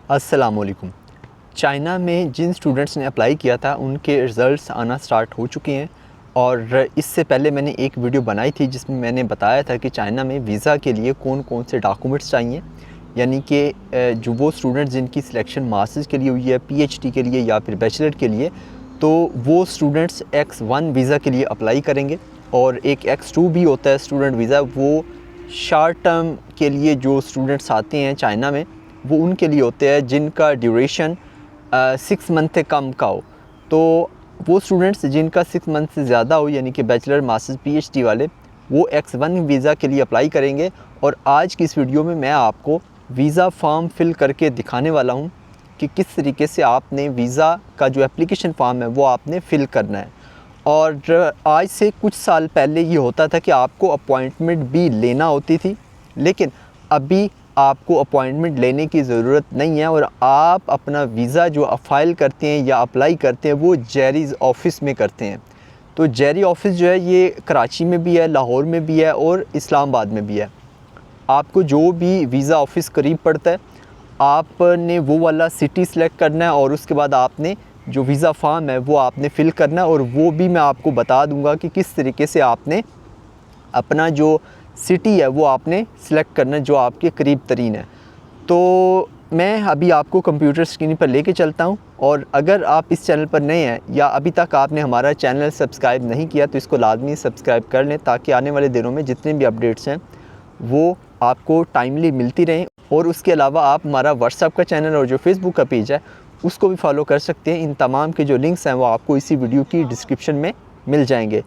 अस्सलामुअलैकुम। चाइना में जिन स्टूडेंट्स ने अप्लाई किया था उनके रिज़ल्ट्स आना स्टार्ट हो चुके हैं और इससे पहले मैंने एक वीडियो बनाई थी जिसमें मैंने बताया था कि चाइना में वीज़ा के लिए कौन कौन से डॉक्यूमेंट्स चाहिए। यानी कि जो वो स्टूडेंट्स जिनकी सिलेक्शन मास्टर्स के लिए हुई है, पीएचडी के लिए या फिर बैचलर के लिए, तो वो स्टूडेंट्स X1 वीज़ा के लिए अप्लाई करेंगे। और एक X2 भी होता है स्टूडेंट वीज़ा, वो शॉर्ट टर्म के लिए जो स्टूडेंट्स आते हैं चाइना में, वो उनके लिए होते हैं जिनका ड्यूरेशन 6 मंथ से कम का हो। तो वो स्टूडेंट्स जिनका 6 मंथ से ज़्यादा हो, यानी कि बैचलर, मास्टर्स, पीएचडी वाले, वो X1 वीज़ा के लिए अप्लाई करेंगे। और आज की इस वीडियो में मैं आपको वीज़ा फॉर्म फिल करके दिखाने वाला हूँ कि किस तरीके से आपने वीज़ा का जो एप्लीकेशन फॉर्म है वो आपने फ़िल करना है। और आज से कुछ साल पहले ये होता था कि आपको अपॉइंटमेंट भी लेना होती थी, लेकिन अभी आपको अपॉइंटमेंट लेने की ज़रूरत नहीं है और आप अपना वीज़ा जो फ़ाइल करते हैं या अप्लाई करते हैं वो जेरीज़ ऑफ़िस में करते हैं। तो जेरी ऑफ़िस जो है ये कराची में भी है, लाहौर में भी है और इस्लामाबाद में भी है। आपको जो भी वीज़ा ऑफ़िस करीब पड़ता है आपने वो वाला सिटी सेलेक्ट करना है और उसके बाद आपने जो वीज़ा फॉर्म है वो आपने फ़िल करना है। और वो भी मैं आपको बता दूंगा कि किस तरीके से आपने अपना जो सिटी है वो आपने सेलेक्ट करना है जो आपके करीब तरीन है। तो मैं अभी आपको कंप्यूटर स्क्रीन पर लेके चलता हूं। और अगर आप इस चैनल पर नए हैं या अभी तक आपने हमारा चैनल सब्सक्राइब नहीं किया तो इसको लाजमी सब्सक्राइब कर लें, ताकि आने वाले दिनों में जितने भी अपडेट्स हैं वो आपको टाइमली मिलती रहें। और उसके अलावा आप हमारा व्हाट्सएप का चैनल और जो फेसबुक का पेज है उसको भी फॉलो कर सकते हैं। इन तमाम के जो लिंक्स हैं वो आपको इसी वीडियो की डिस्क्रिप्शन में मिल जाएंगे।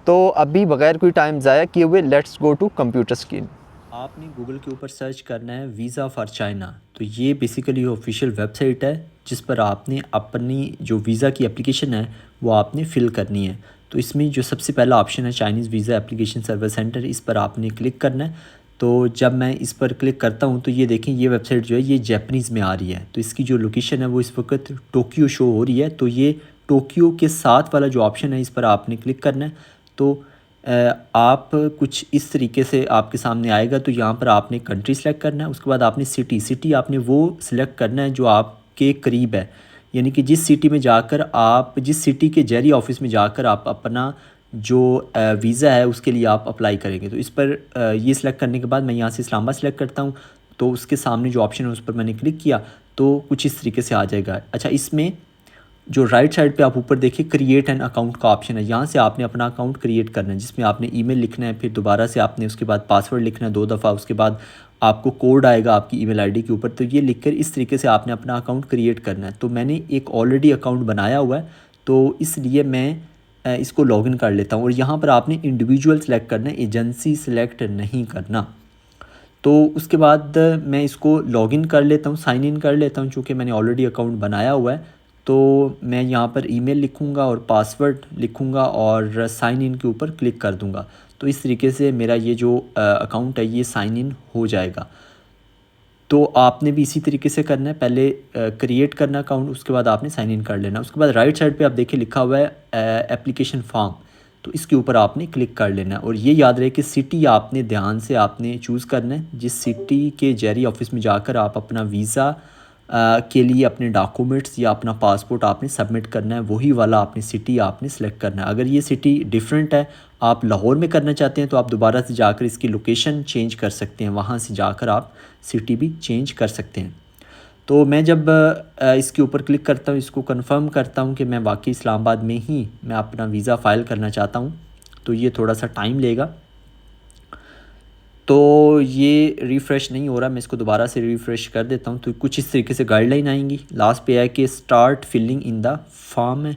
तो अभी बगैर कोई टाइम ज़ाया किए हुए let's go to computer screen. आपने गूगल के ऊपर सर्च करना है वीज़ा फॉर चाइना। तो ये बेसिकली ऑफिशियल वेबसाइट है जिस पर आपने अपनी जो वीज़ा की एप्लीकेशन है वो आपने फ़िल करनी है। तो इसमें जो सबसे पहला ऑप्शन है Chinese visa application service centre, इस पर आपने क्लिक करना है। तो जब मैं इस पर क्लिक करता हूँ तो ये देखें, ये वेबसाइट जो है ये जापानीज़ में आ रही है। तो इसकी जो लोकेशन है वो इस वक्त टोक्यो शो हो रही है। तो ये टोक्यो के साथ वाला जो ऑप्शन है इस पर आपने क्लिक करना है। तो आप कुछ इस तरीके से आपके सामने आएगा। तो यहाँ पर आपने कंट्री सेलेक्ट करना है, उसके बाद आपने सिटी आपने वो सिलेक्ट करना है जो आपके करीब है। यानी कि जिस सिटी में जाकर आप, जिस सिटी के जेरी ऑफिस में जाकर आप अपना जो वीज़ा है उसके लिए आप अप्लाई करेंगे। तो इस पर ये सिलेक्ट करने के बाद मैं यहाँ से इस्लामाबाद सेलेक्ट करता हूँ। तो उसके सामने जो ऑप्शन है उस पर मैंने क्लिक किया तो कुछ इस तरीके से आ जाएगा। अच्छा, इसमें जो राइट साइड पे आप ऊपर देखिए क्रिएट एन अकाउंट का ऑप्शन है। यहाँ से आपने अपना अकाउंट क्रिएट करना है जिसमें आपने ईमेल लिखना है, फिर दोबारा से आपने उसके बाद पासवर्ड लिखना है 2 दफ़ा, उसके बाद आपको कोड आएगा आपकी ईमेल आईडी के ऊपर। तो ये लिखकर इस तरीके से आपने अपना अकाउंट क्रिएट करना है। तो मैंने एक ऑलरेडी अकाउंट बनाया हुआ है तो इसलिए मैं इसको लॉगिन कर लेता हूँ। और यहाँ पर आपने इंडिविजुअल सेलेक्ट करना है, एजेंसी सेलेक्ट नहीं करना। तो उसके बाद मैं इसको लॉगिन कर लेता हूँ, साइन इन कर लेता हूँ चूँकि मैंने ऑलरेडी अकाउंट बनाया हुआ है। तो मैं यहाँ पर ईमेल लिखूँगा और पासवर्ड लिखूँगा और साइन इन के ऊपर क्लिक कर दूँगा। तो इस तरीके से मेरा ये जो अकाउंट है ये साइन इन हो जाएगा। तो आपने भी इसी तरीके से करना है, पहले क्रिएट करना अकाउंट, उसके बाद आपने साइन इन कर लेना। उसके बाद राइट साइड पे आप देखिए लिखा हुआ है एप्लीकेशन फॉर्म, तो इसके ऊपर आपने क्लिक कर लेना है। और ये याद रहे कि सिटी आपने ध्यान से आपने चूज़ करना है। जिस सिटी के जेरी ऑफिस में जाकर आप अपना वीज़ा के लिए अपने डॉक्यूमेंट्स या अपना पासपोर्ट आपने सबमिट करना है, वही वाला आपने सिटी आपने सेलेक्ट करना है। अगर ये सिटी डिफरेंट है, आप लाहौर में करना चाहते हैं, तो आप दोबारा से जाकर इसकी लोकेशन चेंज कर सकते हैं, वहाँ से जाकर आप सिटी भी चेंज कर सकते हैं। तो मैं जब इसके ऊपर क्लिक करता हूँ, इसको कंफर्म करता हूँ कि मैं वाकई इस्लामाबाद में ही मैं अपना वीज़ा फ़ाइल करना चाहता हूँ, तो ये थोड़ा सा टाइम लेगा। तो ये रिफ़्रेश नहीं हो रहा, मैं इसको दोबारा से रिफ़्रेश कर देता हूँ। तो कुछ इस तरीके से गाइडलाइन आएंगी। लास्ट पे है कि start filling in the form है।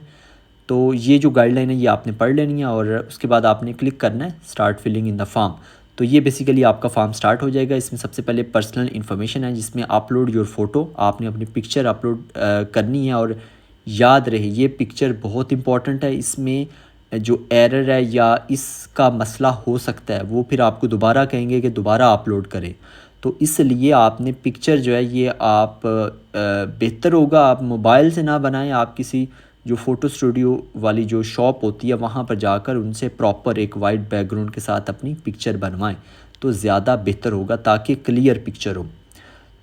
तो ये जो गाइडलाइन है ये आपने पढ़ लेनी है और उसके बाद आपने क्लिक करना है start filling in the form. तो ये बेसिकली आपका फॉर्म स्टार्ट हो जाएगा। इसमें सबसे पहले पर्सनल इन्फॉर्मेशन है जिसमें अपलोड योर फ़ोटो, आपने अपनी पिक्चर अपलोड करनी है। और याद रहे ये पिक्चर बहुत इंपॉर्टेंट है। इसमें जो एरर है या इसका मसला हो सकता है वो फिर आपको दोबारा कहेंगे कि दोबारा अपलोड करें। तो इसलिए आपने पिक्चर जो है ये आप बेहतर होगा आप मोबाइल से ना बनाएं, आप किसी जो फ़ोटो स्टूडियो वाली जो शॉप होती है वहाँ पर जाकर उनसे प्रॉपर एक वाइट बैकग्राउंड के साथ अपनी पिक्चर बनवाएं, तो ज़्यादा बेहतर होगा ताकि क्लियर पिक्चर हो।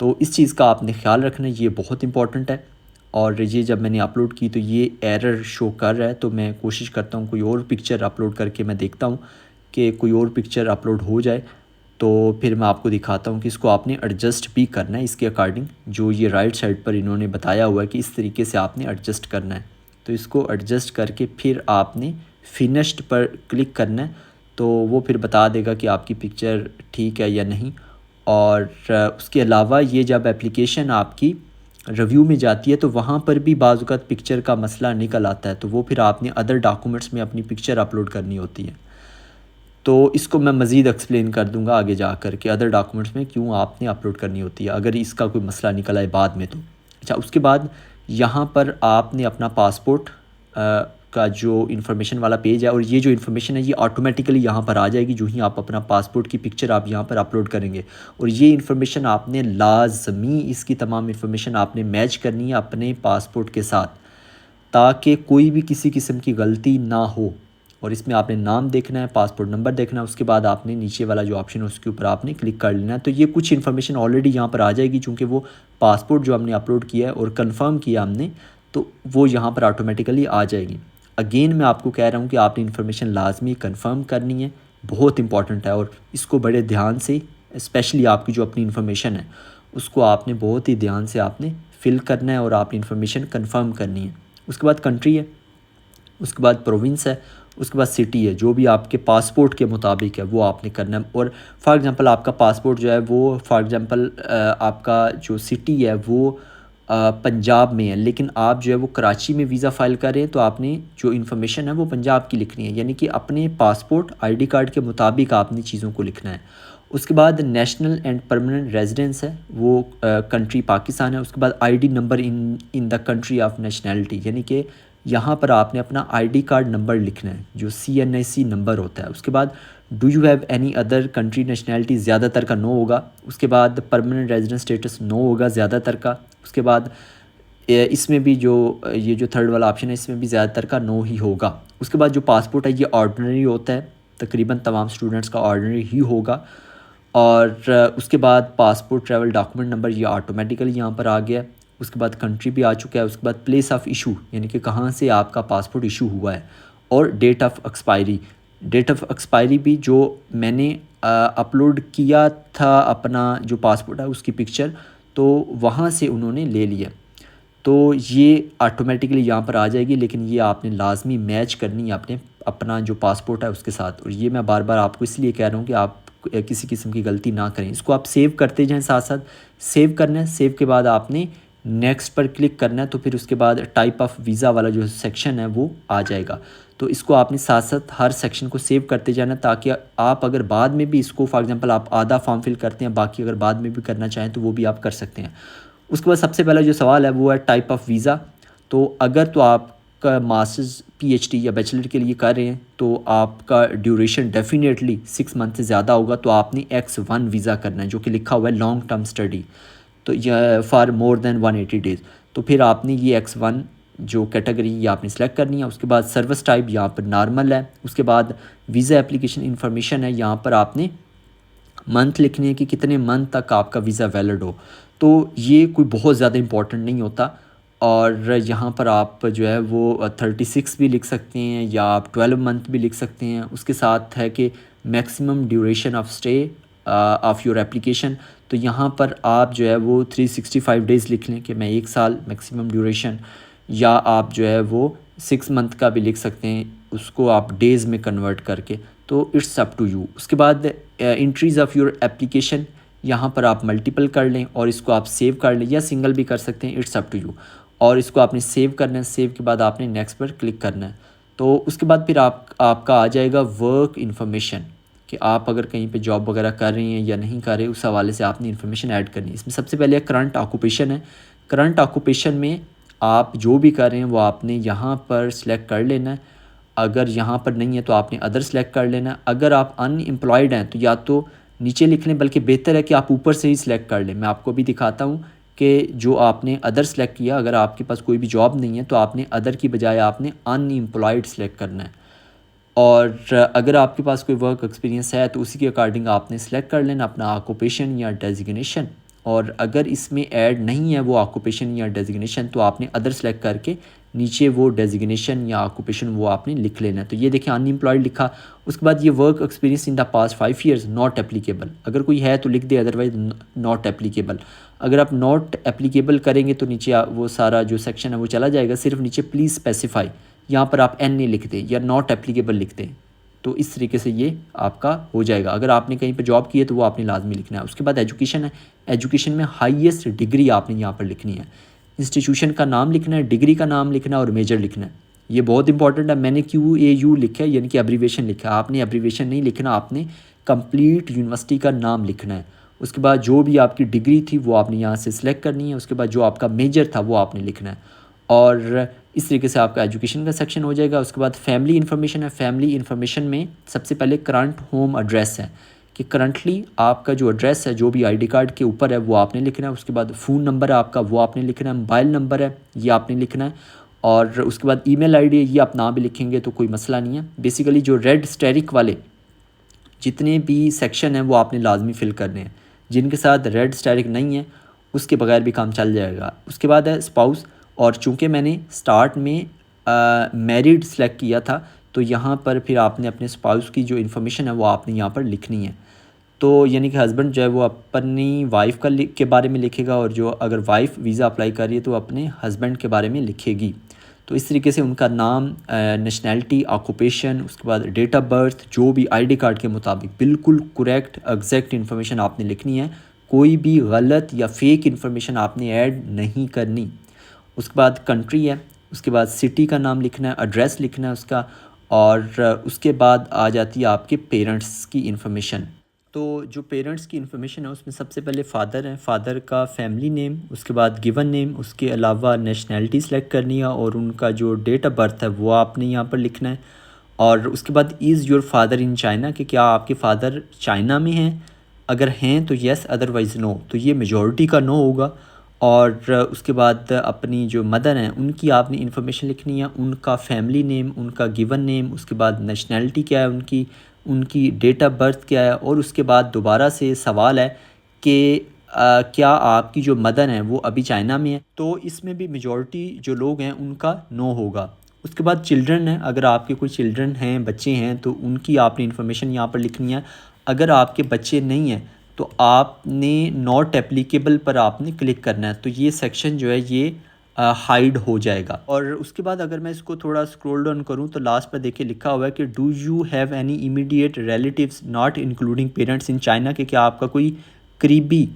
तो इस चीज़ का आपने ख्याल रखना है, ये बहुत इंपॉर्टेंट है। और ये जब मैंने अपलोड की तो ये एरर शो कर रहा है, तो मैं कोशिश करता हूँ कोई और पिक्चर अपलोड करके मैं देखता हूँ कि कोई और पिक्चर अपलोड हो जाए, तो फिर मैं आपको दिखाता हूँ कि इसको आपने एडजस्ट भी करना है इसके अकॉर्डिंग, जो ये राइट साइड पर इन्होंने बताया हुआ है कि इस तरीके से आपने एडजस्ट करना है। तो इसको एडजस्ट करके फिर आपने फिनिश्ड पर क्लिक करना है, तो वो फिर बता देगा कि आपकी पिक्चर ठीक है या नहीं। और उसके अलावा ये जब एप्लीकेशन आपकी रिव्यू में जाती है तो वहाँ पर भी बाज़ औक़ात पिक्चर का मसला निकल आता है, तो वो फिर आपने अदर डॉक्यूमेंट्स में अपनी पिक्चर अपलोड करनी होती है। तो इसको मैं मज़ीद एक्सप्लेन कर दूँगा आगे जा कर के अदर डॉक्यूमेंट्स में क्यों आपने अपलोड करनी होती है अगर इसका कोई मसला निकल आए बाद में तो। अच्छा, उसके बाद यहाँ पर आपने अपना पासपोर्ट का जो इन्फॉर्मेशन वाला पेज है, और ये जो इन्फॉर्मेशन है ये ऑटोमेटिकली यहाँ पर आ जाएगी जो ही आप अपना पासपोर्ट की पिक्चर आप यहाँ पर अपलोड करेंगे। और ये इन्फॉर्मेशन आपने लाजमी इसकी तमाम इन्फॉर्मेशन आपने मैच करनी है अपने पासपोर्ट के साथ, ताकि कोई भी किसी किस्म की गलती ना हो। और इसमें आपने नाम देखना है, पासपोर्ट नंबर देखना है, उसके बाद आपने नीचे वाला जो ऑप्शन है उसके ऊपर आपने क्लिक कर लेना है। तो ये कुछ इन्फॉर्मेशन ऑलरेडी यहाँ पर आ जाएगी, चूँकि वो पासपोर्ट जो हमने अपलोड किया है और कंफर्म किया हमने, तो वो यहाँ पर ऑटोमेटिकली आ जाएगी। अगेन मैं आपको कह रहा हूँ कि आपने इन्फॉर्मेशन लाजमी कंफर्म करनी है, बहुत इंपॉर्टेंट है। और इसको बड़े ध्यान से, स्पेशली आपकी जो अपनी इन्फॉर्मेशन है उसको आपने बहुत ही ध्यान से आपने फिल करना है और आपने इन्फॉर्मेशन कंफर्म करनी है। उसके बाद कंट्री है, उसके बाद प्रोविंस है, उसके बाद सिटी है, जो भी आपके पासपोर्ट के मुताबिक है वो आपने करना है। और फॉर एग्ज़ाम्पल आपका पासपोर्ट जो है वो फॉर एग्ज़ाम्पल आपका जो सिटी है वो पंजाब में है, लेकिन आप जो है वो कराची में वीज़ा फ़ाइल कर रहे हैं, तो आपने जो इन्फॉर्मेशन है वो पंजाब की लिखनी है, यानी कि अपने पासपोर्ट आईडी कार्ड के मुताबिक आपने चीज़ों को लिखना है। उसके बाद नेशनल एंड परमानेंट रेजिडेंस है, वो कंट्री पाकिस्तान है। उसके बाद ID number in the country of nationality, यानी कि यहाँ पर आपने अपना आईडी कार्ड नंबर लिखना है जो CNIC नंबर होता है। उसके बाद do you have any other country nationality, ज़्यादातर का नो होगा। उसके बाद परमानेंट रेजिडेंस स्टेटस नो होगा ज़्यादातर का। उसके बाद इसमें भी जो ये जो थर्ड वाला ऑप्शन है इसमें भी ज़्यादातर का नो ही होगा। उसके बाद जो पासपोर्ट है ये ऑर्डिनरी होता है, तकरीबन तमाम स्टूडेंट्स का ऑर्डिनरी ही होगा। और उसके बाद पासपोर्ट ट्रैवल डॉक्यूमेंट नंबर ये ऑटोमेटिकली यहाँ पर आ गया। उसके बाद कंट्री भी आ चुका है। उसके बाद प्लेस ऑफ इशू, यानी कि कहाँ से आपका पासपोर्ट इशू हुआ है। और date of expiry, date of expiry भी जो मैंने अपलोड किया था अपना जो पासपोर्ट है उसकी पिक्चर, तो वहाँ से उन्होंने ले लिया, तो ये ऑटोमेटिकली यहाँ पर आ जाएगी। लेकिन ये आपने लाजमी मैच करनी है अपने अपना जो पासपोर्ट है उसके साथ। और ये मैं बार बार आपको इसलिए कह रहा हूँ कि आप किसी किस्म की गलती ना करें। इसको आप सेव करते जाएं, साथ साथ सेव करना है। सेव के बाद आपने नेक्स्ट पर क्लिक करना है, तो फिर उसके बाद टाइप ऑफ वीज़ा वाला जो सेक्शन है वो आ जाएगा। तो इसको आपने साथ साथ हर सेक्शन को सेव करते जाना, ताकि आप अगर बाद में भी इसको फॉर एग्जांपल आप आधा फॉर्म फिल करते हैं, बाकी अगर बाद में भी करना चाहें तो वो भी आप कर सकते हैं। उसके बाद सबसे पहला जो सवाल है वो है टाइप ऑफ वीज़ा। तो अगर तो आपका मास्टर्स PhD या बैचलर के लिए कर रहे हैं तो आपका ड्यूरेशन डेफिनेटली 6 मंथ से ज़्यादा होगा, तो आपने X1 वीज़ा करना है जो कि लिखा हुआ है लॉन्ग टर्म स्टडी, तो यह फॉर मोर देन 180 डेज़। तो फिर आपने ये X1 जो कैटेगरी ये आपने सेलेक्ट करनी है। उसके बाद सर्विस टाइप यहाँ पर नॉर्मल है। उसके बाद वीज़ा एप्लीकेशन इन्फॉर्मेशन है, यहाँ पर आपने मंथ लिखने है कि कितने मंथ तक आपका वीज़ा वैलिड हो। तो ये कोई बहुत ज़्यादा इंपॉर्टेंट नहीं होता। और यहाँ पर आप जो है वो 36 भी लिख सकते हैं या आप 12 मंथ भी लिख सकते हैं। उसके साथ है कि maximum duration of stay of your application, तो यहाँ पर आप जो है वो 365 डेज़ लिख लें कि मैं 1 साल मैक्सिमम ड्यूरेशन, या आप जो है वो 6 मंथ का भी लिख सकते हैं, उसको आप डेज़ में कन्वर्ट करके, तो इट्स अप टू यू। उसके बाद एंट्रीज़ ऑफ़ योर एप्लीकेशन, यहाँ पर आप मल्टीपल कर लें और इसको आप सेव कर लें या सिंगल भी कर सकते हैं, इट्स अप टू यू। और इसको आपने सेव करना है। सेव के बाद आपने नेक्स्ट पर क्लिक करना है। तो उसके बाद फिर आपका आ जाएगा वर्क इन्फॉर्मेशन, कि आप अगर कहीं पे जॉब वगैरह कर रही हैं या नहीं कर रहे, उस हवाले से आपने इन्फॉर्मेशन ऐड करनी है। इसमें सबसे पहले करंट ऑक्यूपेशन है। करंट ऑक्यूपेशन में आप जो भी कर रहे हैं वो आपने यहाँ पर सिलेक्ट कर लेना है। अगर यहाँ पर नहीं है तो आपने अदर सेलेक्ट कर लेना है। अगर आप अनएम्प्लॉयड हैं तो या तो नीचे लिख लें, बल्कि बेहतर है कि आप ऊपर से ही सिलेक्ट कर लें। मैं आपको भी दिखाता हूँ कि जो आपने अदर सेलेक्ट किया, अगर आपके पास कोई भी जॉब नहीं है तो आपने अदर की बजाय आपने अनएम्प्लॉयड सेलेक्ट करना है। और अगर आपके पास कोई वर्क एक्सपीरियंस है तो उसी के अकॉर्डिंग आपने सेलेक्ट कर लेना अपना ऑक्यूपेशन या डेजिग्नेशन। और अगर इसमें ऐड नहीं है वो ऑक्यूपेशन या डेजिग्नेशन तो आपने अदर सेलेक्ट करके नीचे वो डेजिग्नेशन या ऑक्यूपेशन वो आपने लिख लेना है। तो ये देखिए अनएम्प्लॉयड लिखा, उसके बाद ये work experience in the past 5 years not applicable, अगर कोई है तो लिख दे, अदरवाइज नॉट एप्लीकेबल। अगर आप नॉट एप्लीकेबल करेंगे तो नीचे वो सारा जो सेक्शन है वो चला जाएगा, सिर्फ नीचे प्लीज़ स्पेसिफाई यहाँ पर आप एन नहीं लिख दें या नॉट एप्लीकेबल लिख दें। तो इस तरीके से ये आपका हो जाएगा। अगर आपने कहीं पर जॉब की है तो वो आपने लाजमी लिखना है। उसके बाद एजुकेशन है, एजुकेशन में हाईएस्ट डिग्री आपने यहाँ पर लिखनी है, इंस्टीट्यूशन का नाम लिखना है, डिग्री का नाम लिखना है और मेजर लिखना है। ये बहुत इंपॉर्टेंट है। मैंने QAU लिखा है यानी कि एब्रीवेशन लिखा है, आपने एब्रीवेशन नहीं लिखना, आपने कंप्लीट यूनिवर्सिटी का नाम लिखना है। उसके बाद जो भी आपकी डिग्री थी वो आपने यहाँ से सिलेक्ट करनी है। उसके बाद जो आपका मेजर था वो आपने लिखना है और इस तरीके से आपका एजुकेशन का सेक्शन हो जाएगा। उसके बाद फैमिली इन्फॉर्मेशन है, फैमिली इन्फॉर्मेशन में सबसे पहले करंट होम एड्रेस है कि करंटली आपका जो एड्रेस है जो भी ID कार्ड के ऊपर है वो आपने लिखना है। उसके बाद फ़ोन नंबर है आपका वो आपने लिखना है, मोबाइल नंबर है ये आपने लिखना है और उसके बाद ईमेल ID है, ये आप ना भी लिखेंगे तो कोई मसला नहीं है। बेसिकली जो रेड स्टेरिक वाले जितने भी सेक्शन हैं वो आपने लाजमी फ़िल करने हैं, जिनके साथ रेड स्टेरिक नहीं है उसके बगैर भी काम चल जाएगा। उसके बाद है स्पाउस, और चूँकि मैंने स्टार्ट में मैरिड सेलेक्ट किया था तो यहाँ पर फिर आपने अपने स्पाउस की जो इन्फॉर्मेशन है वो आपने यहाँ पर लिखनी है। तो यानी कि हस्बैंड जो है वो अपनी वाइफ के बारे में लिखेगा और जो अगर वाइफ वीज़ा अप्लाई कर रही है तो अपने हस्बैंड के बारे में लिखेगी। तो इस तरीके से उनका नाम, नेशनैलिटी, ऑक्यूपेशन, उसके बाद डेट ऑफ बर्थ जो भी ID कार्ड के मुताबिक बिल्कुल करेक्ट एग्जैक्ट इन्फॉर्मेशन आपने लिखनी है, कोई भी गलत या फेक इन्फॉर्मेशन आपने ऐड नहीं करनी। उसके बाद कंट्री है, उसके बाद सिटी का नाम लिखना है, एड्रेस लिखना है उसका, और उसके बाद आ जाती है आपके पेरेंट्स की इन्फॉर्मेशन। तो जो पेरेंट्स की इन्फॉर्मेशन है उसमें सबसे पहले फ़ादर है, फ़ादर का फैमिली नेम, उसके बाद गिवन नेम, उसके अलावा नेशनैलिटी सेलेक्ट करनी है और उनका जो डेट ऑफ बर्थ है वो आपने यहाँ पर लिखना है। और उसके बाद is your father in China, कि क्या आपके फ़ादर चाइना में हैं, अगर हैं तो येस, अदरवाइज़ नो, तो ये मेजॉरिटी का नो होगा। और उसके बाद अपनी जो मदर हैं उनकी आपने इन्फॉर्मेशन लिखनी है, उनका फैमिली नेम, उनका गिवन नेम, उसके बाद नेशनैलिटी क्या है उनकी, उनकी डेट ऑफ बर्थ क्या है, और उसके बाद दोबारा से सवाल है कि क्या आपकी जो मदर हैं वो अभी चाइना में है, तो इसमें भी मेजॉरिटी जो लोग हैं उनका नो होगा। उसके बाद चिल्ड्रन है, अगर आपके कोई चिल्ड्रन हैं, बच्चे हैं, तो उनकी आपने इन्फॉर्मेशन यहाँ पर लिखनी है। अगर आपके बच्चे नहीं हैं तो आपने नॉट एप्लीकेबल पर आपने क्लिक करना है, तो ये सेक्शन जो है ये हाइड हो जाएगा। और उसके बाद अगर मैं इसको थोड़ा स्क्रॉल डाउन करूँ तो लास्ट पर देखिए लिखा हुआ है कि do you have any immediate relatives not including parents in China, कि क्या आपका कोई करीबी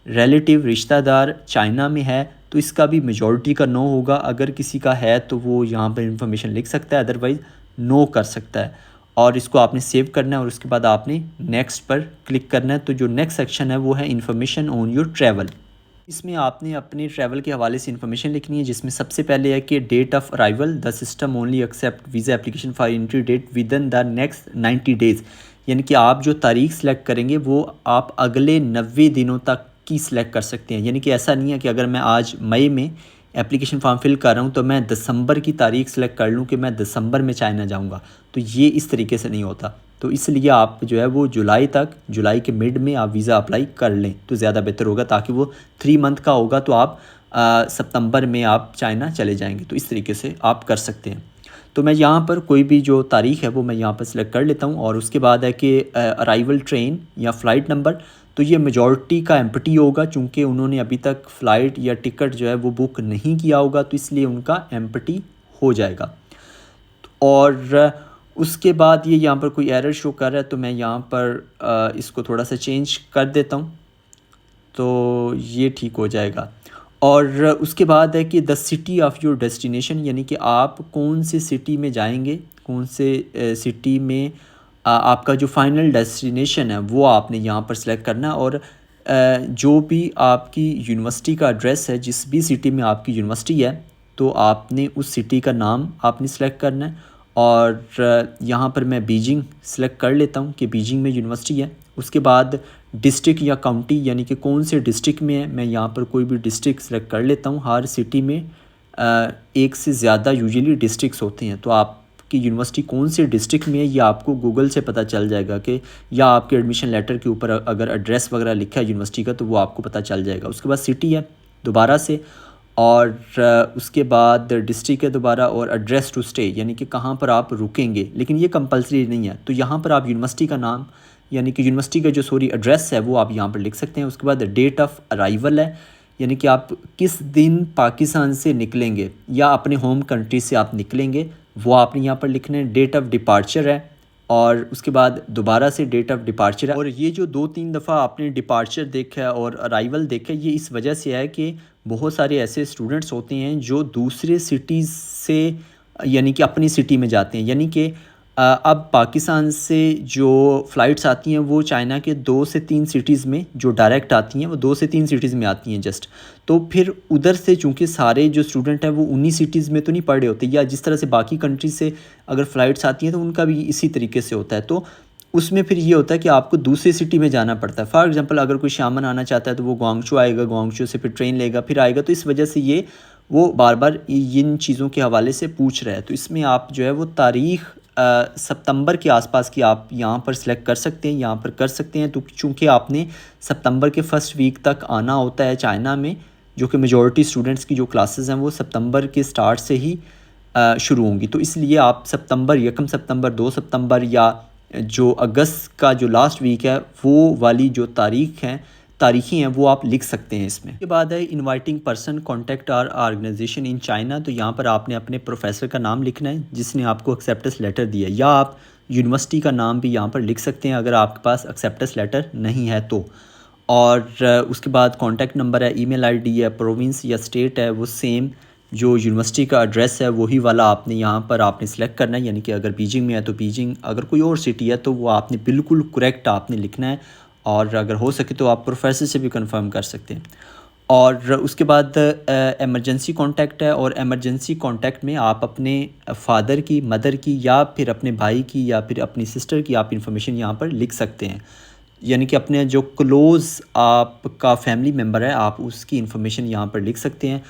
रिलेटिव रिश्तेदार चाइना में है, तो इसका भी मेजॉरिटी का नो होगा। अगर किसी का है तो वो यहाँ पर इंफॉर्मेशन लिख सकता है, अदरवाइज़ नो कर सकता है। और इसको आपने सेव करना है और उसके बाद आपने नेक्स्ट पर क्लिक करना है। तो जो नेक्स्ट सेक्शन है वो है इन्फॉर्मेशन ऑन योर ट्रैवल। इसमें आपने अपने ट्रैवल के हवाले से इन्फॉर्मेशन लिखनी है, जिसमें सबसे पहले है कि date of arrival, the system only accept visa application for entry date within the next 90 days, यानी कि आप जो तारीख सेलेक्ट करेंगे वो आप अगले 90 दिनों तक की सिलेक्ट कर सकते हैं। यानी कि ऐसा नहीं है कि अगर मैं आज मई में एप्लीकेशन फॉर्म फिल कर रहा हूँ तो मैं दिसंबर की तारीख सेलेक्ट कर लूँ कि मैं दिसंबर में चाइना जाऊँगा, तो ये इस तरीके से नहीं होता। तो इसलिए आप जो है वो जुलाई तक, जुलाई के मिड में आप वीज़ा अप्लाई कर लें तो ज़्यादा बेहतर होगा, ताकि वो 3 मंथ का होगा तो आप सितंबर में आप चाइना चले जाएंगे। तो इस तरीके से आप कर सकते हैं। तो मैं यहाँ पर कोई भी जो तारीख़ है वो मैं यहाँ पर सिलेक्ट कर लेता हूँ। और उसके बाद है कि अराइवल ट्रेन या फ़्लाइट नंबर, तो ये मेजॉरिटी का एम्प्टी होगा, चूँकि उन्होंने अभी तक फ़्लाइट या टिकट जो है वो बुक नहीं किया होगा, तो इसलिए उनका एम्प्टी हो जाएगा। और उसके बाद ये यहाँ पर कोई एरर शो कर रहा है तो मैं यहाँ पर इसको थोड़ा सा चेंज कर देता हूँ, तो ये ठीक हो जाएगा। और उसके बाद है कि the city of your destination, यानी कि आप कौन से सिटी में जाएंगे, कौन से सिटी में आपका जो फाइनल डेस्टिनेशन है वो आपने यहाँ पर सिलेक्ट करना है। और जो भी आपकी यूनिवर्सिटी का एड्रेस है, जिस भी सिटी में आपकी यूनिवर्सिटी है, तो आपने उस सिटी का नाम आपने सेलेक्ट करना है। और यहाँ पर मैं बीजिंग सेलेक्ट कर लेता हूँ कि बीजिंग में यूनिवर्सिटी है। उसके बाद डिस्ट्रिक्ट या काउंटी, यानी कि कौन से डिस्ट्रिक्ट में है, मैं यहाँ पर कोई भी डिस्ट्रिक्ट सेलेक्ट कर लेता हूँ। हर सिटी में एक से ज़्यादा यूजुअली डिस्ट्रिक्ट्स होते हैं, तो आप आपकी यूनिवर्सिटी कौन से डिस्ट्रिक्ट में है ये आपको गूगल से पता चल जाएगा कि, या आपके एडमिशन लेटर के ऊपर अगर एड्रेस वगैरह लिखा है यूनिवर्सिटी का तो वो आपको पता चल जाएगा। उसके बाद सिटी है दोबारा से, और उसके बाद डिस्ट्रिक्ट है दोबारा, और एड्रेस टू स्टे यानी कि कहाँ पर आप रुकेंगे, लेकिन ये कंपलसरी नहीं है। तो यहाँ पर आप यूनिवर्सिटी का नाम यानी कि यूनिवर्सिटी का जो एड्रेस है वो आप यहाँ पर लिख सकते हैं। उसके बाद डेट ऑफ अराइवल है, यानी कि आप किस दिन पाकिस्तान से निकलेंगे या अपने होम कंट्री से आप निकलेंगे, वो आपने यहाँ पर लिखना है। डेट ऑफ डिपार्चर है, और उसके बाद दोबारा से डेट ऑफ डिपार्चर है। और ये जो 2-3 दफ़ा आपने डिपार्चर देखा है और अराइवल देखा है, ये इस वजह से है कि बहुत सारे ऐसे स्टूडेंट्स होते हैं जो दूसरे सिटीज़ से यानी कि अपनी सिटी में जाते हैं। यानी कि अब पाकिस्तान से जो फ़्लाइट्स आती हैं वो चाइना के 2 से 3 सिटीज़ में जो डायरेक्ट आती हैं वो 2 से 3 सिटीज़ में आती हैं जस्ट। तो फिर उधर से चूँकि सारे जो स्टूडेंट हैं वो उन्हीं सिटीज़ में तो नहीं पढ़ रहे होते, या जिस तरह से बाकी कंट्री से अगर फ़्लाइट्स आती हैं तो उनका भी इसी तरीके से होता है। तो उसमें फिर ये होता है कि आपको दूसरी सिटी में जाना पड़ता है। फॉर एग्ज़ाम्पल अगर कोई शामन आना चाहता है तो वो ग्वांगचू आएगा, ग्वांगचू से फिर ट्रेन लेगा फिर आएगा। तो इस वजह से ये वो बार बार इन चीज़ों के हवाले से पूछ रहा है। तो इसमें आप जो है वो तारीख़ सितंबर के आसपास की आप यहाँ पर सिलेक्ट कर सकते हैं, यहाँ पर कर सकते हैं। तो चूँकि आपने सितंबर के फर्स्ट वीक तक आना होता है चाइना में, जो कि मेजॉरिटी स्टूडेंट्स की जो क्लासेस हैं वो सितंबर के स्टार्ट से ही शुरू होंगी। तो इसलिए आप सितंबर 1 सितंबर 2 सितंबर या जो अगस्त का जो लास्ट वीक है वो वाली जो तारीखें हैं वो आप लिख सकते हैं इसमें। उसके बाद है inviting person contact or organization in China. तो यहाँ पर आपने अपने प्रोफेसर का नाम लिखना है जिसने आपको एक्सेप्टेंस लेटर दिया, या आप यूनिवर्सिटी का नाम भी यहाँ पर लिख सकते हैं अगर आपके पास एक्सेप्टेंस लेटर नहीं है तो। और उसके बाद कॉन्टैक्ट नंबर है, ईमेल आईडी है, प्रोविंस या स्टेट है वो सेम जो यूनिवर्सिटी का एड्रेस है वही वाला आपने यहाँ पर आपने सेलेक्ट करना है। यानी कि अगर बीजिंग में है तो बीजिंग, अगर कोई और सिटी है तो वो आपने बिल्कुल करेक्ट आपने लिखना है। और अगर हो सके तो आप प्रोफेसर से भी कंफर्म कर सकते हैं। और उसके बाद एमरजेंसी कॉन्टैक्ट है, और एमरजेंसी कॉन्टैक्ट में आप अपने फादर की, मदर की, या फिर अपने भाई की, या फिर अपनी सिस्टर की आप इंफॉर्मेशन यहाँ पर लिख सकते हैं। यानी कि अपने जो क्लोज़ आपका फैमिली मेम्बर है आप उसकी इंफॉर्मेशन यहाँ पर लिख सकते हैं,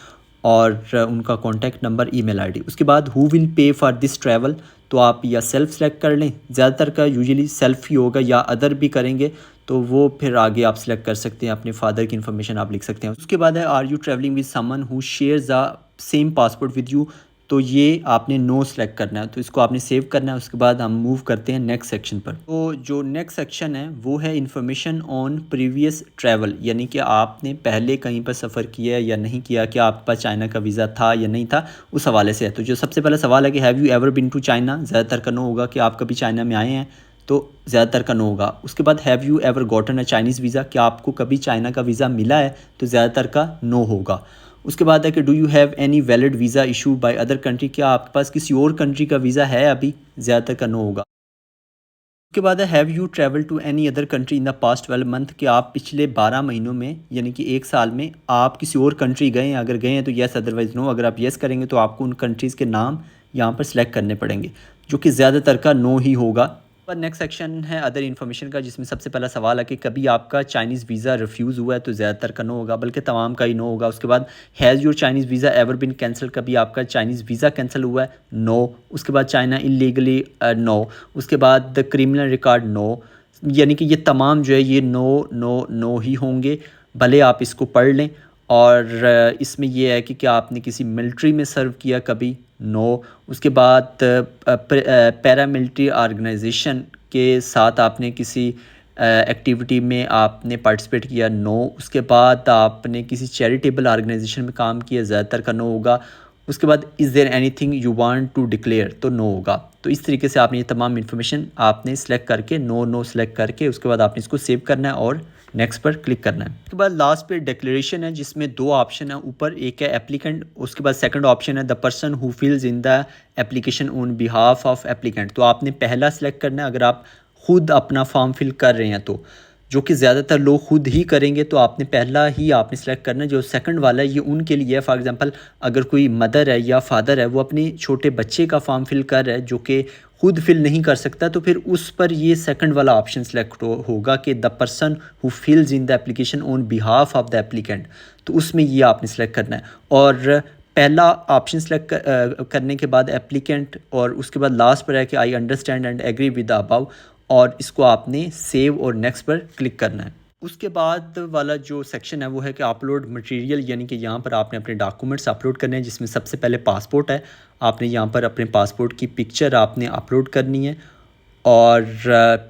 और उनका कॉन्टैक्ट नंबर, ईमेल आईडी। उसके बाद who will pay for this travel, तो आप या सेल्फ़ सेलेक्ट कर लें, ज़्यादातर का यूजुअली सेल्फ़ ही होगा, या अदर भी करेंगे तो वो फिर आगे आप सेलेक्ट कर सकते हैं। अपने फादर की इन्फॉर्मेशन आप लिख सकते हैं। उसके बाद है are you travelling with someone who shares the same passport with you, तो ये आपने नो सेलेक्ट करना है, तो इसको आपने सेव करना है। उसके बाद हम मूव करते हैं नेक्स्ट सेक्शन पर। तो जो नेक्स्ट सेक्शन है वो है इन्फॉर्मेशन ऑन प्रीवियस ट्रैवल, यानी कि आपने पहले कहीं पर सफ़र किया या नहीं किया, क्या आपके पास चाइना का वीज़ा था या नहीं था, उस हवाले से है। तो जो सबसे पहला सवाल है कि have you ever been to China, ज़्यादातर का नो होगा कि आप कभी चाइना में आए हैं, तो ज़्यादातर का नो होगा। उसके बाद have you ever gotten a Chinese visa, क्या आपको कभी चाइना का वीज़ा मिला है, तो ज़्यादातर का नो होगा। उसके बाद है कि do you have any valid visa issued by other country, क्या आपके पास किसी और कंट्री का वीज़ा है अभी, ज़्यादातर का नो होगा। उसके बाद है have you travel to any other country in the past 12 month, कि आप पिछले 12 महीनों में यानी कि 1 साल में आप किसी और कंट्री गए हैं, अगर गए हैं तो येस, अदरवाइज़ नो। अगर आप येस करेंगे तो आपको उन कंट्रीज़ के नाम यहाँ पर सिलेक्ट करने पड़ेंगे, जो कि ज़्यादातर का नो ही होगा। पर नेक्स्ट सेक्शन है अदर इन्फॉर्मेशन का, जिसमें सबसे पहला सवाल है कि कभी आपका चाइनीज़ वीज़ा रिफ्यूज़ हुआ है, तो ज़्यादातर का नो होगा, बल्कि तमाम का ही नो होगा। उसके बाद has your Chinese visa ever bin cancel, कभी आपका चाइनीज़ वीज़ा कैंसिल हुआ है, नो। उसके बाद चाइना इलीगली, नो। उसके बाद द क्रिमिनल रिकॉर्ड, नो। यानी कि ये तमाम जो है ये नो नो नो ही होंगे, भले आप इसको पढ़ लें। और इसमें यह है कि क्या आपने किसी मिलिट्री में सर्व किया कभी, नो। उसके बाद पैरामिलिट्री ऑर्गेनाइजेशन के साथ आपने किसी एक्टिविटी में आपने पार्टिसिपेट किया, नो। उसके बाद आपने किसी चैरिटेबल ऑर्गेनाइजेशन में काम किया, ज़्यादातर का नो होगा। उसके बाद is there anything you want to declare, तो नो होगा। तो इस तरीके से आपने ये तमाम इन्फॉर्मेशन आपने सेलेक्ट करके नो सेलेक्ट करके उसके बाद आपने इसको सेव करना है और नेक्स्ट पर क्लिक करना है। उसके बाद लास्ट पे डिक्लेरेशन है, जिसमें 2 ऑप्शन है, ऊपर एक है एप्लीकेंट, उसके बाद सेकंड ऑप्शन है the person who fills in the application on behalf of applicant. तो आपने पहला सेलेक्ट करना है अगर आप खुद अपना फॉर्म फिल कर रहे हैं, तो जो कि ज़्यादातर लोग खुद ही करेंगे, तो आपने पहला ही आपने सेलेक्ट करना है। जो सेकंड वाला है ये उनके लिए है, फॉर एग्जांपल अगर कोई मदर है या फादर है वो अपने छोटे बच्चे का फॉर्म फिल कर रहा है जो कि खुद फिल नहीं कर सकता, तो फिर उस पर ये सेकंड वाला ऑप्शन सेलेक्ट होगा कि the person who fills in the application on behalf of the applicant, तो उसमें ये आपने सेलेक्ट करना है। और पहला ऑप्शन सेलेक्ट करने के बाद एप्लीकेंट, और उसके बाद लास्ट पर है कि I understand and agree with the above, और इसको आपने सेव और नेक्स्ट पर क्लिक करना है। उसके बाद वाला जो सेक्शन है वो है कि अपलोड मटेरियल, यानी कि यहाँ पर आपने अपने डॉक्यूमेंट्स अपलोड करने हैं, जिसमें सबसे पहले पासपोर्ट है। आपने यहाँ पर अपने पासपोर्ट की पिक्चर आपने अपलोड करनी है, और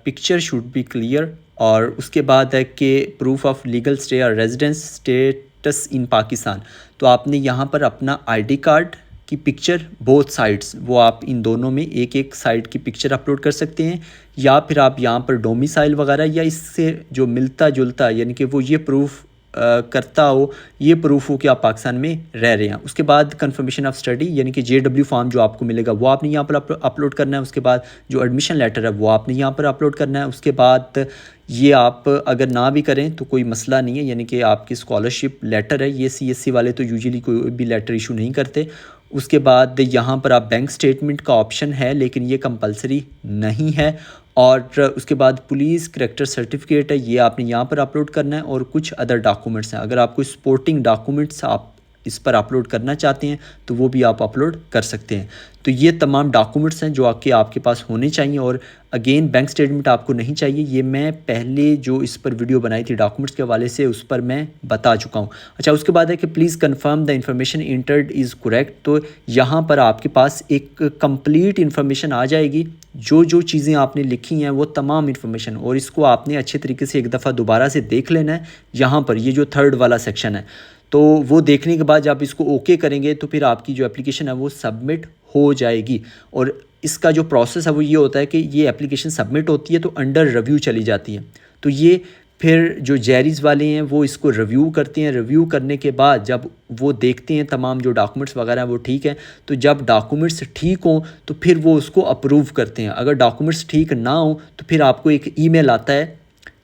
पिक्चर शुड बी क्लियर। और उसके बाद है कि प्रूफ ऑफ लीगल स्टे और रेजिडेंस स्टेटस इन पाकिस्तान, तो आपने यहाँ पर अपना आईडी कार्ड की पिक्चर बोथ साइड्स, वो आप इन दोनों में एक एक साइड की पिक्चर अपलोड कर सकते हैं, या फिर आप यहाँ पर डोमिसाइल वगैरह या इससे जो मिलता जुलता, यानी कि वो ये प्रूफ करता हो, ये प्रूफ हो कि आप पाकिस्तान में रह रहे हैं। उसके बाद कंफर्मेशन ऑफ स्टडी, यानी कि JW फॉर्म जो आपको मिलेगा वो आपने यहाँ पर अपलोड करना है। उसके बाद जो एडमिशन लेटर है वो आपने यहाँ पर अपलोड करना है। उसके बाद ये आप अगर ना भी करें तो कोई मसला नहीं है, यानी कि आपकी स्कॉलरशिप लेटर है, ये CSC वाले तो यूजुअली कोई भी लेटर इशू नहीं करते। उसके बाद यहाँ पर आप बैंक स्टेटमेंट का ऑप्शन है, लेकिन ये कंपलसरी नहीं है। और उसके बाद पुलिस करैक्टर सर्टिफिकेट है, ये आपने यहाँ पर अपलोड करना है, और कुछ अदर डॉक्यूमेंट्स हैं। अगर आप कोई सपोर्टिंग डॉक्यूमेंट्स आप इस पर अपलोड करना चाहते हैं तो वो भी आप अपलोड कर सकते हैं। तो ये तमाम डॉक्यूमेंट्स हैं जो आपके पास होने चाहिए। और अगेन बैंक स्टेटमेंट आपको नहीं चाहिए, ये मैं पहले जो इस पर वीडियो बनाई थी डॉक्यूमेंट्स के हवाले से उस पर मैं बता चुका हूँ। अच्छा, उसके बाद है कि please confirm the information entered is correct, तो यहाँ पर आपके पास एक कंप्लीट इन्फॉर्मेशन आ जाएगी, जो चीज़ें आपने लिखी हैं वो तमाम इन्फॉर्मेशन, और इसको आपने अच्छे तरीके से एक दफ़ा दोबारा से देख लेना है। यहाँ पर ये जो थर्ड वाला सेक्शन है, तो वो देखने के बाद जब इसको ओके करेंगे तो फिर आपकी जो एप्लीकेशन है वो सबमिट हो जाएगी। और इसका जो प्रोसेस है वो ये होता है कि ये एप्लीकेशन सबमिट होती है तो अंडर रिव्यू चली जाती है, तो ये फिर जो जैरीज़ वाले हैं वो इसको रिव्यू करते हैं। रिव्यू करने के बाद जब वो देखते हैं तमाम जो डॉक्यूमेंट्स वगैरह हैं वो ठीक है, तो जब डॉक्यूमेंट्स ठीक हों तो फिर वो उसको अप्रूव करते हैं। अगर डॉक्यूमेंट्स ठीक ना हो तो फिर आपको एक ईमेल आता है,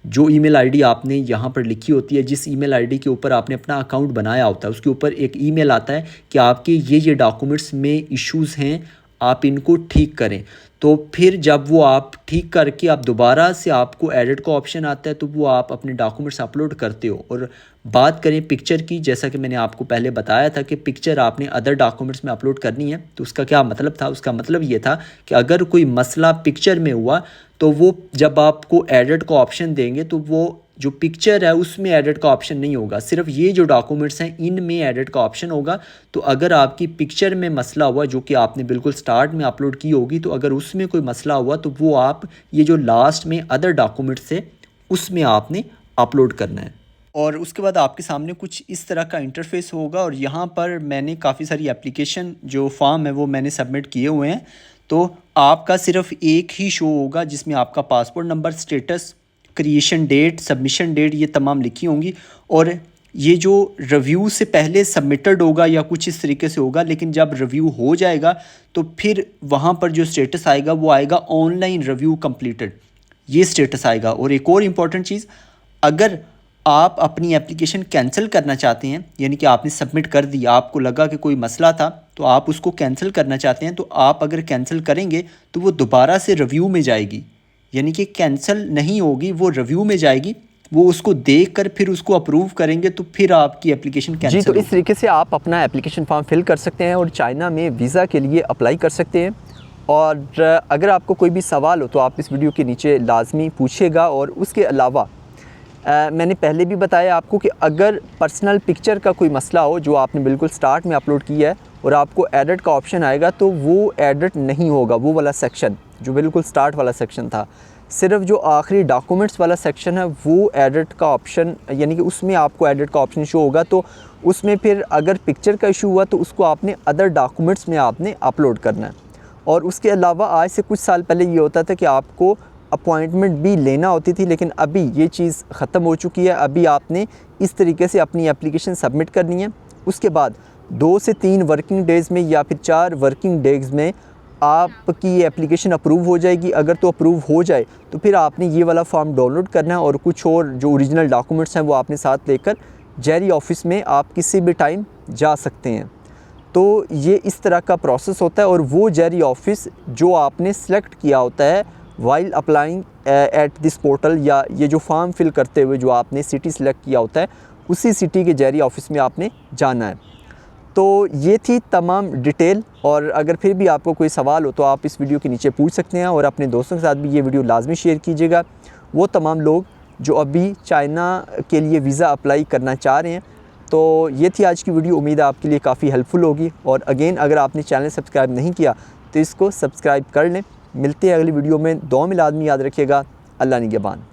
जो ईमेल आईडी आपने यहाँ पर लिखी होती है, जिस ईमेल आईडी के ऊपर आपने अपना अकाउंट बनाया होता है, उसके ऊपर एक ईमेल आता है कि आपके ये डॉक्यूमेंट्स में इश्यूज़ हैं, आप इनको ठीक करें। तो फिर जब वो आप ठीक करके आप दोबारा से आपको एडिट का ऑप्शन आता है तो वो आप अपने डॉक्यूमेंट्स अपलोड करते हो। और बात करें पिक्चर की, जैसा कि मैंने आपको पहले बताया था कि पिक्चर आपने अदर डॉक्यूमेंट्स में अपलोड करनी है, तो उसका क्या मतलब था? उसका मतलब ये था कि अगर कोई मसला पिक्चर में हुआ तो वो जब आपको एडिट का ऑप्शन देंगे तो वो जो पिक्चर है उसमें एडिट का ऑप्शन नहीं होगा, सिर्फ ये जो डॉक्यूमेंट्स हैं इनमें एडिट का ऑप्शन होगा। तो अगर आपकी पिक्चर में मसला हुआ जो कि आपने बिल्कुल स्टार्ट में अपलोड की होगी, तो अगर उसमें कोई मसला हुआ तो वो आप ये जो लास्ट में अदर डॉक्यूमेंट्स से उसमें आपने अपलोड करना है। और उसके बाद आपके सामने कुछ इस तरह का इंटरफेस होगा, और यहाँ पर मैंने काफ़ी सारी एप्लीकेशन जो फॉर्म है वो मैंने सबमिट किए हुए हैं। तो आपका सिर्फ एक ही शो होगा जिसमें आपका passport number, status, creation date, submission date ये तमाम लिखी होंगी। और ये जो रिव्यू से पहले सबमिटेड होगा या कुछ इस तरीके से होगा, लेकिन जब रिव्यू हो जाएगा तो फिर वहाँ पर जो स्टेटस आएगा वो आएगा ऑनलाइन रिव्यू कंप्लीटेड, ये स्टेटस आएगा। और एक और इम्पॉर्टेंट चीज़, अगर आप अपनी एप्लीकेशन कैंसिल करना चाहते हैं, यानी कि आपने सबमिट कर दिया, आपको लगा कि कोई मसला था तो आप उसको कैंसिल करना चाहते हैं, तो आप अगर कैंसिल करेंगे तो वो दोबारा से रिव्यू में जाएगी, यानी कि कैंसिल नहीं होगी, वो रिव्यू में जाएगी। वो उसको देखकर फिर उसको अप्रूव करेंगे तो फिर आपकी एप्लीकेशन कैंसिल जी। तो इस तरीके से आप अपना एप्लीकेशन फॉर्म फिल कर सकते हैं और चाइना में वीज़ा के लिए अप्लाई कर सकते हैं। और अगर आपको कोई भी सवाल हो तो आप इस वीडियो के नीचे लाजमी पूछिएगा। और उसके अलावा मैंने पहले भी बताया आपको कि अगर पर्सनल पिक्चर का कोई मसला हो जो आपने बिल्कुल स्टार्ट में अपलोड किया है और आपको एडिट का ऑप्शन आएगा, तो वो एडिट नहीं होगा, वो वाला सेक्शन जो बिल्कुल स्टार्ट वाला सेक्शन था। सिर्फ जो आखिरी डॉक्यूमेंट्स वाला सेक्शन है वो एडिट का ऑप्शन, यानी कि उसमें आपको एडिट का ऑप्शन शो होगा। तो उसमें फिर अगर पिक्चर का इशू हुआ तो उसको आपने अदर डॉक्यूमेंट्स में आपने अपलोड करना है। और उसके अलावा आज से कुछ साल पहले ये होता था कि आपको अपॉइंटमेंट भी लेना होती थी, लेकिन अभी ये चीज़ ख़त्म हो चुकी है। अभी आपने इस तरीके से अपनी एप्लीकेशन सबमिट करनी है। उसके बाद 2 से 3 वर्किंग डेज़ में या फिर 4 वर्किंग डेज़ में आपकी एप्लीकेशन अप्रूव हो जाएगी। अगर तो अप्रूव हो जाए तो फिर आपने ये वाला फॉर्म डाउनलोड करना है और कुछ और जो ओरिजिनल डॉक्यूमेंट्स हैं वो आपने साथ लेकर जैरी ऑफिस में आप किसी भी टाइम जा सकते हैं। तो ये इस तरह का प्रोसेस होता है। और वो जैरी ऑफिस जो आपने सेलेक्ट किया होता है while applying at this portal, या ये जो फॉर्म फिल करते हुए जो आपने सिटी सेलेक्ट किया होता है, उसी सिटी के जैरी ऑफिस में आपने जाना है। तो ये थी तमाम डिटेल, और अगर फिर भी आपको कोई सवाल हो तो आप इस वीडियो के नीचे पूछ सकते हैं, और अपने दोस्तों के साथ भी ये वीडियो लाजमी शेयर कीजिएगा, वो तमाम लोग जो अभी चाइना के लिए वीज़ा अप्लाई करना चाह रहे हैं। तो ये थी आज की वीडियो, उम्मीद है आपके लिए काफ़ी हेल्पफुल होगी। और अगेन अगर आपने चैनल सब्सक्राइब नहीं किया तो इसको सब्सक्राइब कर लें। मिलते हैं अगली वीडियो में, दुआ में लाजमी याद रखिएगा। अल्लाह निगहबान।